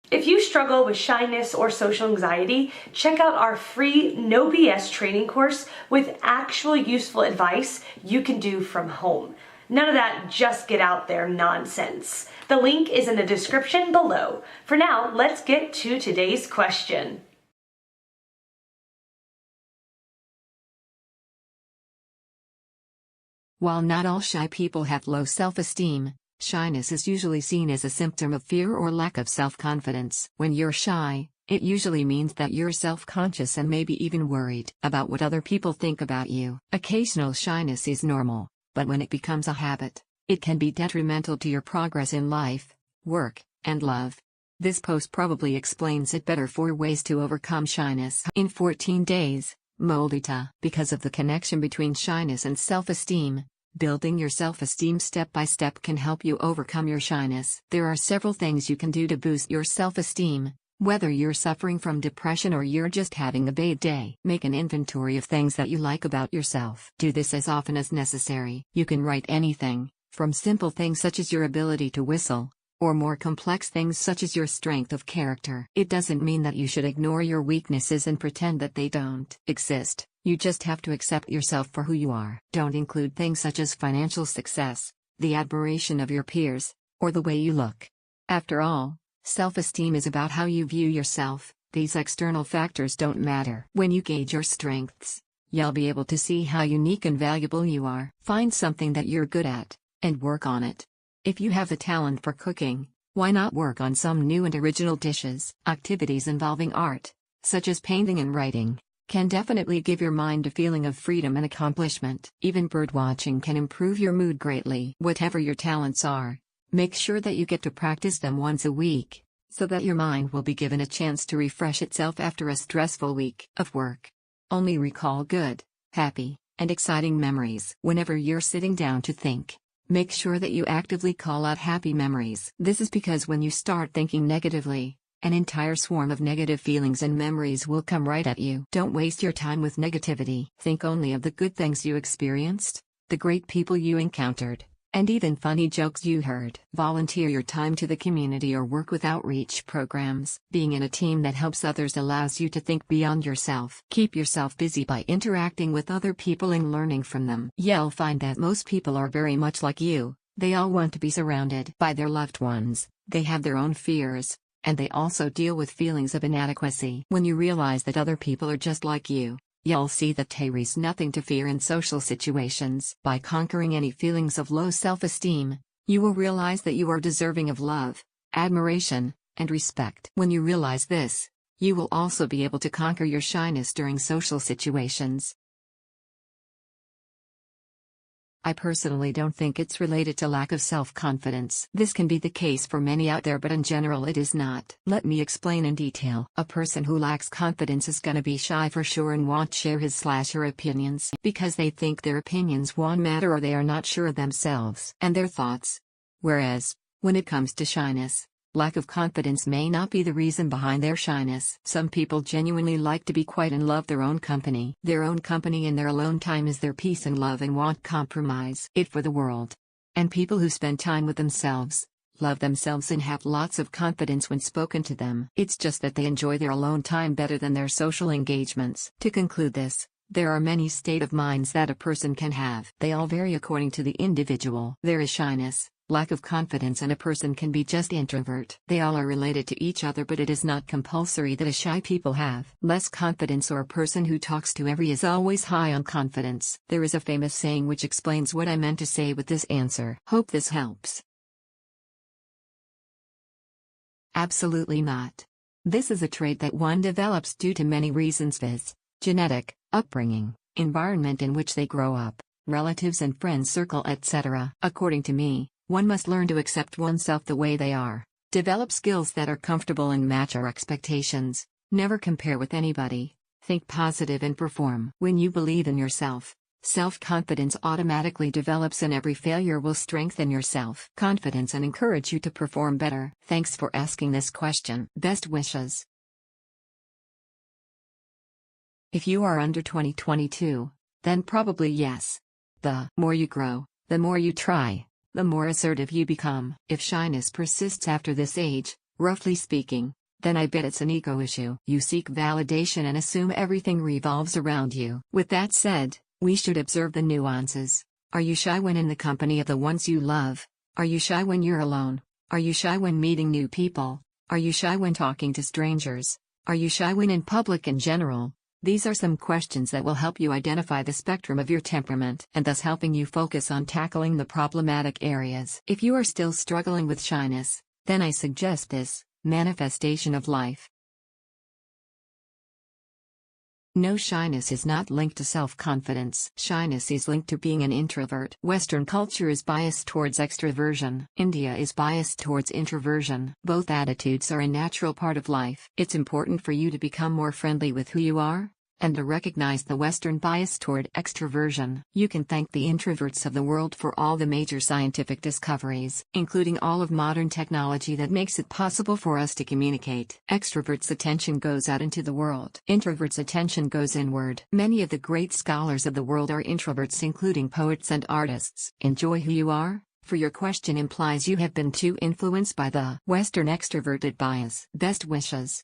If you struggle with shyness or social anxiety, check out our free No BS training course with actual useful advice you can do from home. None of that just get out there nonsense. The link is in the description below. For now, let's get to today's question. While not all shy people have low self-esteem, shyness is usually seen as a symptom of fear or lack of self-confidence. When you're shy, it usually means that you're self-conscious and maybe even worried about what other people think about you. Occasional shyness is normal, but when it becomes a habit, it can be detrimental to your progress in life, work, and love. This post probably explains it better. 4 ways to overcome shyness in 14 days. Moldita. Because of the connection between shyness and self-esteem, building your self-esteem step by step can help you overcome your shyness. There are several things you can do to boost your self-esteem, whether you're suffering from depression or you're just having a bad day. Make an inventory of things that you like about yourself. Do this as often as necessary. You can write anything, from simple things such as your ability to whistle, or more complex things such as your strength of character. It doesn't mean that you should ignore your weaknesses and pretend that they don't exist. You just have to accept yourself for who you are. Don't include things such as financial success, the admiration of your peers, or the way you look. After all, self-esteem is about how you view yourself. These external factors don't matter. When you gauge your strengths, you'll be able to see how unique and valuable you are. Find something that you're good at, and work on it. If you have a talent for cooking, why not work on some new and original dishes? Activities involving art, such as painting and writing, can definitely give your mind a feeling of freedom and accomplishment. Even birdwatching can improve your mood greatly. Whatever your talents are, make sure that you get to practice them once a week, so that your mind will be given a chance to refresh itself after a stressful week of work. Only recall good, happy, and exciting memories. Whenever you're sitting down to think, make sure that you actively call out happy memories. This is because when you start thinking negatively, an entire swarm of negative feelings and memories will come right at you. Don't waste your time with negativity. Think only of the good things you experienced, the great people you encountered, and even funny jokes you heard. Volunteer your time to the community or work with outreach programs. Being in a team that helps others allows you to think beyond yourself. Keep yourself busy by interacting with other people and learning from them. You'll find that most people are very much like you. They all want to be surrounded by their loved ones. They have their own fears, and they also deal with feelings of inadequacy. When you realize that other people are just like you, you'll see that there is nothing to fear in social situations. By conquering any feelings of low self-esteem, you will realize that you are deserving of love, admiration, and respect. When you realize this, you will also be able to conquer your shyness during social situations. I personally don't think it's related to lack of self-confidence. This can be the case for many out there, but in general it is not. Let me explain in detail. A person who lacks confidence is gonna be shy for sure and won't share his/her opinions because they think their opinions won't matter or they are not sure of themselves and their thoughts. Whereas, when it comes to shyness, lack of confidence may not be the reason behind their shyness. Some people genuinely like to be quiet and love their own company. Their own company in their alone time is their peace and love and won't compromise it for the world. And people who spend time with themselves, love themselves and have lots of confidence when spoken to them. It's just that they enjoy their alone time better than their social engagements. To conclude this, there are many state of minds that a person can have. They all vary according to the individual. There is shyness, lack of confidence, and a person can be just introvert. They all are related to each other, but it is not compulsory that a shy people have less confidence or a person who talks to every is always high on confidence. There is a famous saying which explains what I meant to say with this answer. Hope this helps. Absolutely not. This is a trait that one develops due to many reasons, viz. Genetic, upbringing, environment in which they grow up, relatives and friends circle, etc. According to me, one must learn to accept oneself the way they are, develop skills that are comfortable and match our expectations, never compare with anybody, think positive and perform. When you believe in yourself, self-confidence automatically develops and every failure will strengthen your self-confidence and encourage you to perform better. Thanks for asking this question. Best wishes. If you are under 2022, then probably yes. The more you grow, the more you try, the more assertive you become. If shyness persists after this age, Roughly speaking, then I bet it's an ego issue. You seek validation and assume everything revolves around you. With that said, we should observe the nuances. Are you shy when in the company of the ones you love? Are you shy when you're alone? Are you shy when meeting new people? Are you shy when talking to strangers? Are you shy when in public in general? These are some questions that will help you identify the spectrum of your temperament and thus helping you focus on tackling the problematic areas. If you are still struggling with shyness, then I suggest this manifestation of life. No, shyness is not linked to self-confidence. Shyness is linked to being an introvert. Western culture is biased towards extroversion. India is biased towards introversion. Both attitudes are a natural part of life. It's important for you to become more friendly with who you are, and to recognize the Western bias toward extroversion. You can thank the introverts of the world for all the major scientific discoveries, including all of modern technology that makes it possible for us to communicate. Extroverts' attention goes out into the world. Introverts' attention goes inward. Many of the great scholars of the world are introverts, including poets and artists. Enjoy who you are, for your question implies you have been too influenced by the Western extroverted bias. Best wishes.